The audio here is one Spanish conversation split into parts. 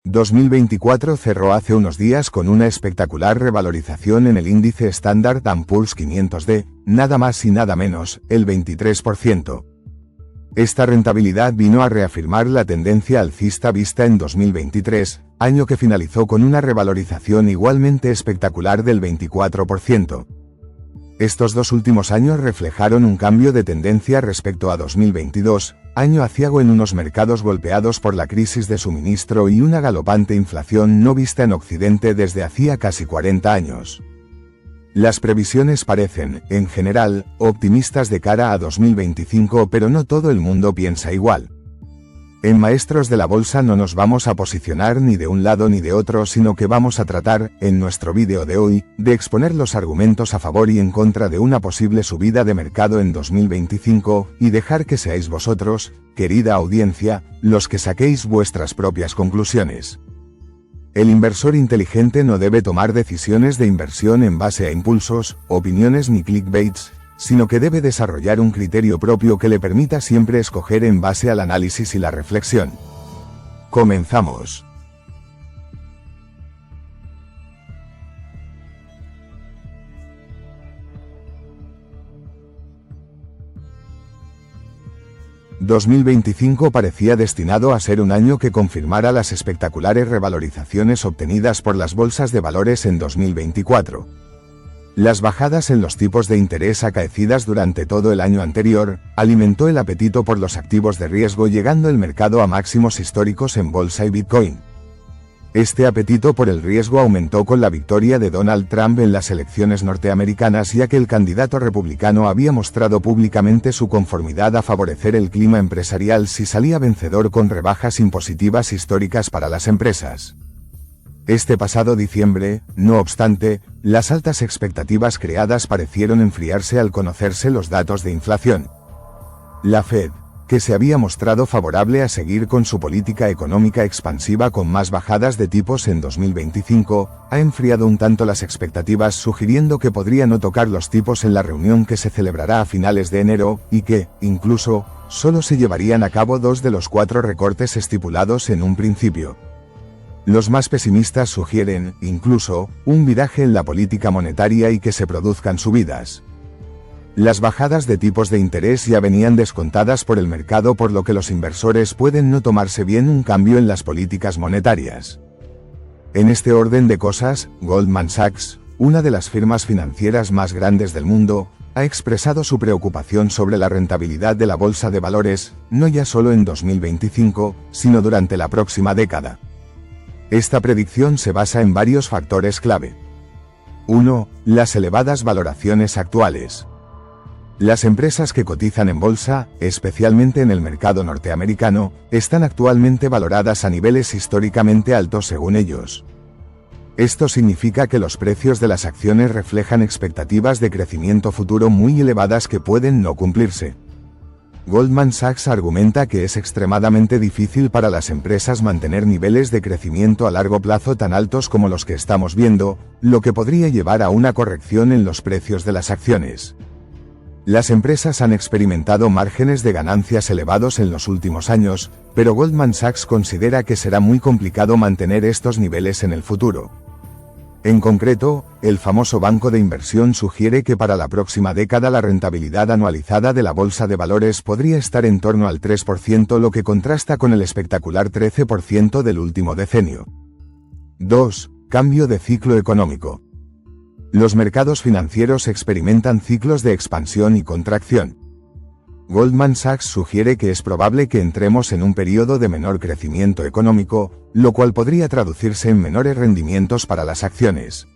2024 cerró hace unos días con una espectacular revalorización en el índice Standard & Poor's 500 de, nada más y nada menos, el 23%. Esta rentabilidad vino a reafirmar la tendencia alcista vista en 2023, año que finalizó con una revalorización igualmente espectacular del 24%. Estos dos últimos años reflejaron un cambio de tendencia respecto a 2022, año aciago en unos mercados golpeados por la crisis de suministro y una galopante inflación no vista en Occidente desde hacía casi 40 años. Las previsiones parecen, en general, optimistas de cara a 2025, pero no todo el mundo piensa igual. En Maestros de la Bolsa no nos vamos a posicionar ni de un lado ni de otro, sino que vamos a tratar, en nuestro vídeo de hoy, de exponer los argumentos a favor y en contra de una posible subida de mercado en 2025, y dejar que seáis vosotros, querida audiencia, los que saquéis vuestras propias conclusiones. El inversor inteligente no debe tomar decisiones de inversión en base a impulsos, opiniones ni clickbaits, sino que debe desarrollar un criterio propio que le permita siempre escoger en base al análisis y la reflexión. Comenzamos. ...2025 parecía destinado a ser un año que confirmara las espectaculares revalorizaciones obtenidas por las bolsas de valores en 2024. Las bajadas en los tipos de interés acaecidas durante todo el año anterior, alimentó el apetito por los activos de riesgo, llegando el mercado a máximos históricos en bolsa y Bitcoin. Este apetito por el riesgo aumentó con la victoria de Donald Trump en las elecciones norteamericanas, ya que el candidato republicano había mostrado públicamente su conformidad a favorecer el clima empresarial si salía vencedor con rebajas impositivas históricas para las empresas. Este pasado diciembre, no obstante, las altas expectativas creadas parecieron enfriarse al conocerse los datos de inflación. La Fed, que se había mostrado favorable a seguir con su política económica expansiva con más bajadas de tipos en 2025, ha enfriado un tanto las expectativas, sugiriendo que podría no tocar los tipos en la reunión que se celebrará a finales de enero, y que, incluso, solo se llevarían a cabo 2 de los 4 recortes estipulados en un principio. Los más pesimistas sugieren, incluso, un viraje en la política monetaria y que se produzcan subidas. Las bajadas de tipos de interés ya venían descontadas por el mercado, por lo que los inversores pueden no tomarse bien un cambio en las políticas monetarias. En este orden de cosas, Goldman Sachs, una de las firmas financieras más grandes del mundo, ha expresado su preocupación sobre la rentabilidad de la bolsa de valores, no ya solo en 2025, sino durante la próxima década. Esta predicción se basa en varios factores clave. 1. Las elevadas valoraciones actuales. Las empresas que cotizan en bolsa, especialmente en el mercado norteamericano, están actualmente valoradas a niveles históricamente altos según ellos. Esto significa que los precios de las acciones reflejan expectativas de crecimiento futuro muy elevadas que pueden no cumplirse. Goldman Sachs argumenta que es extremadamente difícil para las empresas mantener niveles de crecimiento a largo plazo tan altos como los que estamos viendo, lo que podría llevar a una corrección en los precios de las acciones. Las empresas han experimentado márgenes de ganancias elevados en los últimos años, pero Goldman Sachs considera que será muy complicado mantener estos niveles en el futuro. En concreto, el famoso banco de inversión sugiere que para la próxima década la rentabilidad anualizada de la bolsa de valores podría estar en torno al 3%, lo que contrasta con el espectacular 13% del último decenio. 2. Cambio de ciclo económico. Los mercados financieros experimentan ciclos de expansión y contracción. Goldman Sachs sugiere que es probable que entremos en un periodo de menor crecimiento económico, lo cual podría traducirse en menores rendimientos para las acciones.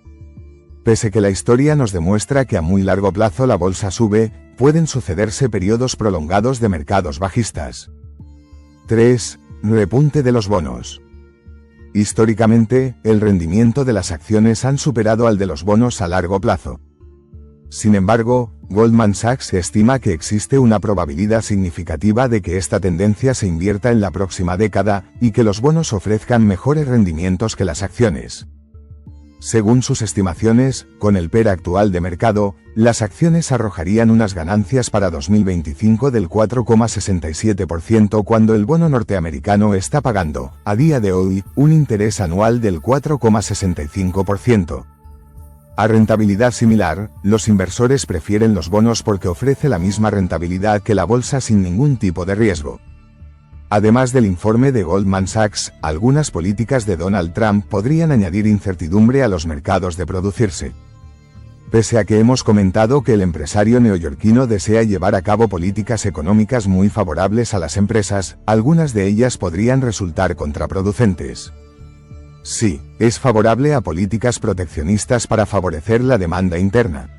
Pese que la historia nos demuestra que a muy largo plazo la bolsa sube, pueden sucederse periodos prolongados de mercados bajistas. 3. Repunte de los bonos. Históricamente, el rendimiento de las acciones han superado al de los bonos a largo plazo. Sin embargo, Goldman Sachs estima que existe una probabilidad significativa de que esta tendencia se invierta en la próxima década, y que los bonos ofrezcan mejores rendimientos que las acciones. Según sus estimaciones, con el PER actual de mercado, las acciones arrojarían unas ganancias para 2025 del 4,67% cuando el bono norteamericano está pagando, a día de hoy, un interés anual del 4,65%. A rentabilidad similar, los inversores prefieren los bonos porque ofrece la misma rentabilidad que la bolsa sin ningún tipo de riesgo. Además del informe de Goldman Sachs, algunas políticas de Donald Trump podrían añadir incertidumbre a los mercados de producirse. Pese a que hemos comentado que el empresario neoyorquino desea llevar a cabo políticas económicas muy favorables a las empresas, algunas de ellas podrían resultar contraproducentes. Sí, es favorable a políticas proteccionistas para favorecer la demanda interna.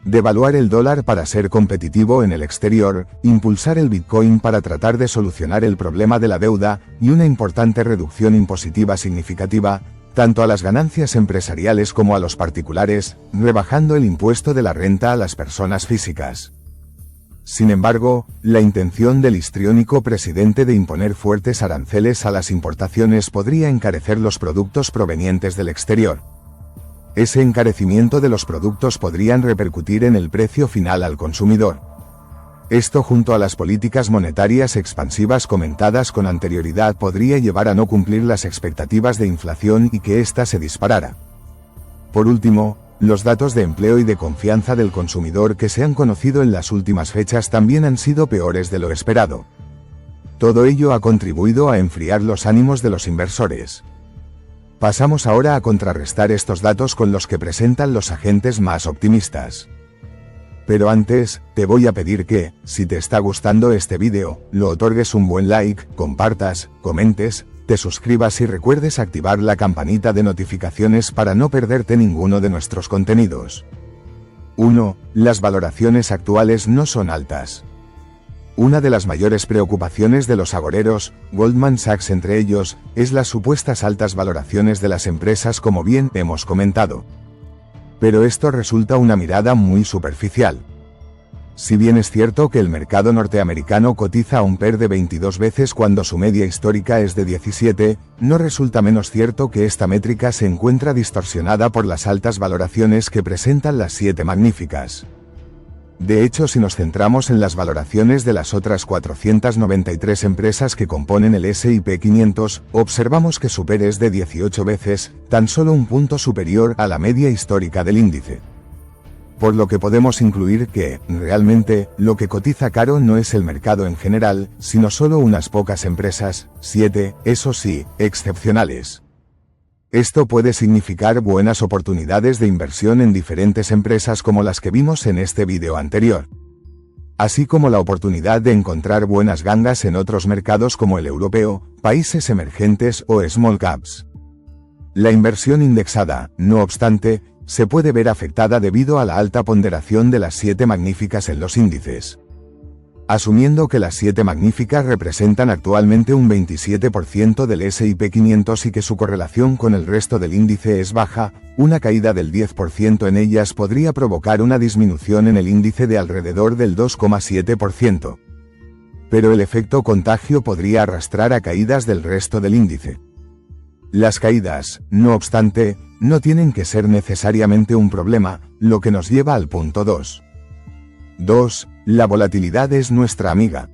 Devaluar el dólar para ser competitivo en el exterior, impulsar el Bitcoin para tratar de solucionar el problema de la deuda y una importante reducción impositiva significativa, tanto a las ganancias empresariales como a los particulares, rebajando el impuesto de la renta a las personas físicas. Sin embargo, la intención del histriónico presidente de imponer fuertes aranceles a las importaciones podría encarecer los productos provenientes del exterior. Ese encarecimiento de los productos podrían repercutir en el precio final al consumidor. Esto junto a las políticas monetarias expansivas comentadas con anterioridad podría llevar a no cumplir las expectativas de inflación y que ésta se disparara. Por último, los datos de empleo y de confianza del consumidor que se han conocido en las últimas fechas también han sido peores de lo esperado. Todo ello ha contribuido a enfriar los ánimos de los inversores. Pasamos ahora a contrarrestar estos datos con los que presentan los agentes más optimistas. Pero antes, te voy a pedir que, si te está gustando este vídeo, lo otorgues un buen like, compartas, comentes, te suscribas y recuerdes activar la campanita de notificaciones para no perderte ninguno de nuestros contenidos. 1. Las valoraciones actuales no son altas. Una de las mayores preocupaciones de los agoreros, Goldman Sachs entre ellos, es las supuestas altas valoraciones de las empresas como bien hemos comentado. Pero esto resulta una mirada muy superficial. Si bien es cierto que el mercado norteamericano cotiza a un PER de 22 veces cuando su media histórica es de 17, no resulta menos cierto que esta métrica se encuentra distorsionada por las altas valoraciones que presentan las 7 magníficas. De hecho, si nos centramos en las valoraciones de las otras 493 empresas que componen el S&P 500, observamos que su PER es de 18 veces, tan solo un punto superior a la media histórica del índice. Por lo que podemos incluir que, realmente, lo que cotiza caro no es el mercado en general, sino solo unas pocas empresas, 7, eso sí, excepcionales. Esto puede significar buenas oportunidades de inversión en diferentes empresas como las que vimos en este vídeo anterior. Así como la oportunidad de encontrar buenas gangas en otros mercados como el europeo, países emergentes o small caps. La inversión indexada, no obstante, se puede ver afectada debido a la alta ponderación de las 7 magníficas en los índices. Asumiendo que las 7 magníficas representan actualmente un 27% del S&P 500 y que su correlación con el resto del índice es baja, una caída del 10% en ellas podría provocar una disminución en el índice de alrededor del 2,7%. Pero el efecto contagio podría arrastrar a caídas del resto del índice. Las caídas, no obstante, no tienen que ser necesariamente un problema, lo que nos lleva al punto 2. 2. La volatilidad es nuestra amiga.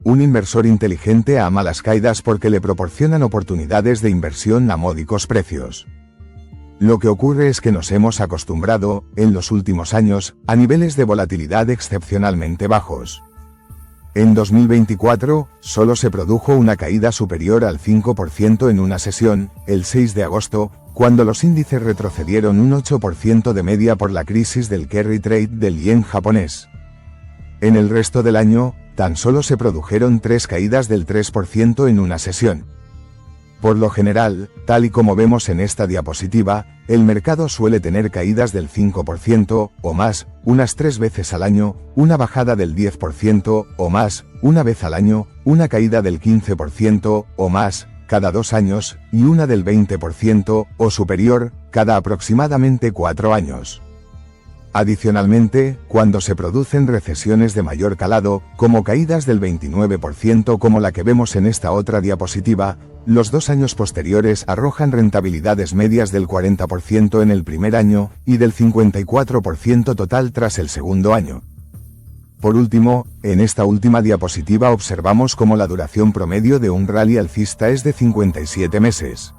Un inversor inteligente ama las caídas porque le proporcionan oportunidades de inversión a módicos precios. Lo que ocurre es que nos hemos acostumbrado, en los últimos años, a niveles de volatilidad excepcionalmente bajos. En 2024, solo se produjo una caída superior al 5% en una sesión, el 6 de agosto, cuando los índices retrocedieron un 8% de media por la crisis del carry trade del yen japonés. En el resto del año, tan solo se produjeron 3 caídas del 3% en una sesión. Por lo general, tal y como vemos en esta diapositiva, el mercado suele tener caídas del 5% o más, unas 3 veces al año, una bajada del 10% o más, una vez al año, una caída del 15% o más, cada 2 años, y una del 20% o superior, cada aproximadamente 4 años. Adicionalmente, cuando se producen recesiones de mayor calado, como caídas del 29% como la que vemos en esta otra diapositiva, los 2 años posteriores arrojan rentabilidades medias del 40% en el primer año, y del 54% total tras el segundo año. Por último, en esta última diapositiva observamos cómo la duración promedio de un rally alcista es de 57 meses.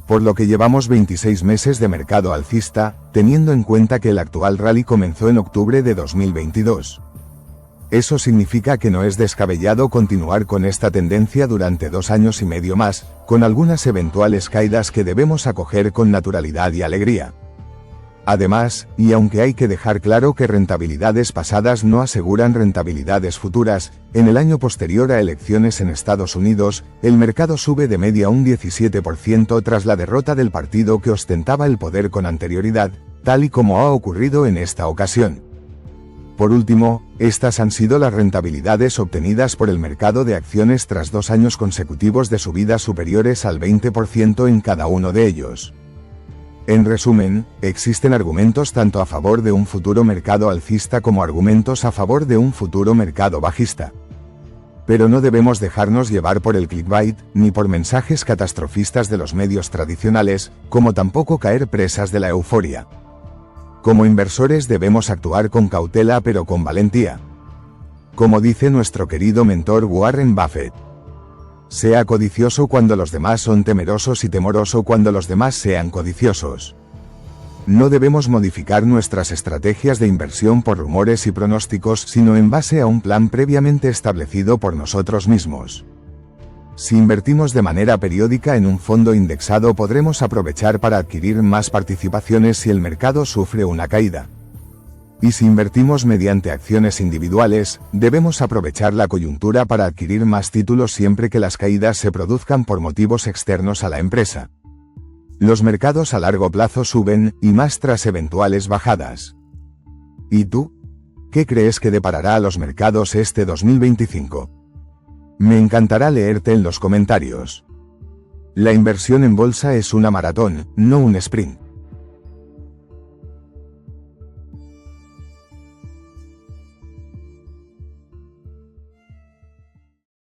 Por lo que llevamos 26 meses de mercado alcista, teniendo en cuenta que el actual rally comenzó en octubre de 2022. Eso significa que no es descabellado continuar con esta tendencia durante 2 años y medio más, con algunas eventuales caídas que debemos acoger con naturalidad y alegría. Además, y aunque hay que dejar claro que rentabilidades pasadas no aseguran rentabilidades futuras, en el año posterior a elecciones en Estados Unidos, el mercado sube de media un 17% tras la derrota del partido que ostentaba el poder con anterioridad, tal y como ha ocurrido en esta ocasión. Por último, estas han sido las rentabilidades obtenidas por el mercado de acciones tras 2 años consecutivos de subidas superiores al 20% en cada uno de ellos. En resumen, existen argumentos tanto a favor de un futuro mercado alcista como argumentos a favor de un futuro mercado bajista. Pero no debemos dejarnos llevar por el clickbait, ni por mensajes catastrofistas de los medios tradicionales, como tampoco caer presas de la euforia. Como inversores debemos actuar con cautela pero con valentía. Como dice nuestro querido mentor Warren Buffett: sea codicioso cuando los demás son temerosos y temoroso cuando los demás sean codiciosos. No debemos modificar nuestras estrategias de inversión por rumores y pronósticos, sino en base a un plan previamente establecido por nosotros mismos. Si invertimos de manera periódica en un fondo indexado, podremos aprovechar para adquirir más participaciones si el mercado sufre una caída. Y si invertimos mediante acciones individuales, debemos aprovechar la coyuntura para adquirir más títulos siempre que las caídas se produzcan por motivos externos a la empresa. Los mercados a largo plazo suben, y más tras eventuales bajadas. ¿Y tú? ¿Qué crees que deparará a los mercados este 2025? Me encantará leerte en los comentarios. La inversión en bolsa es una maratón, no un sprint.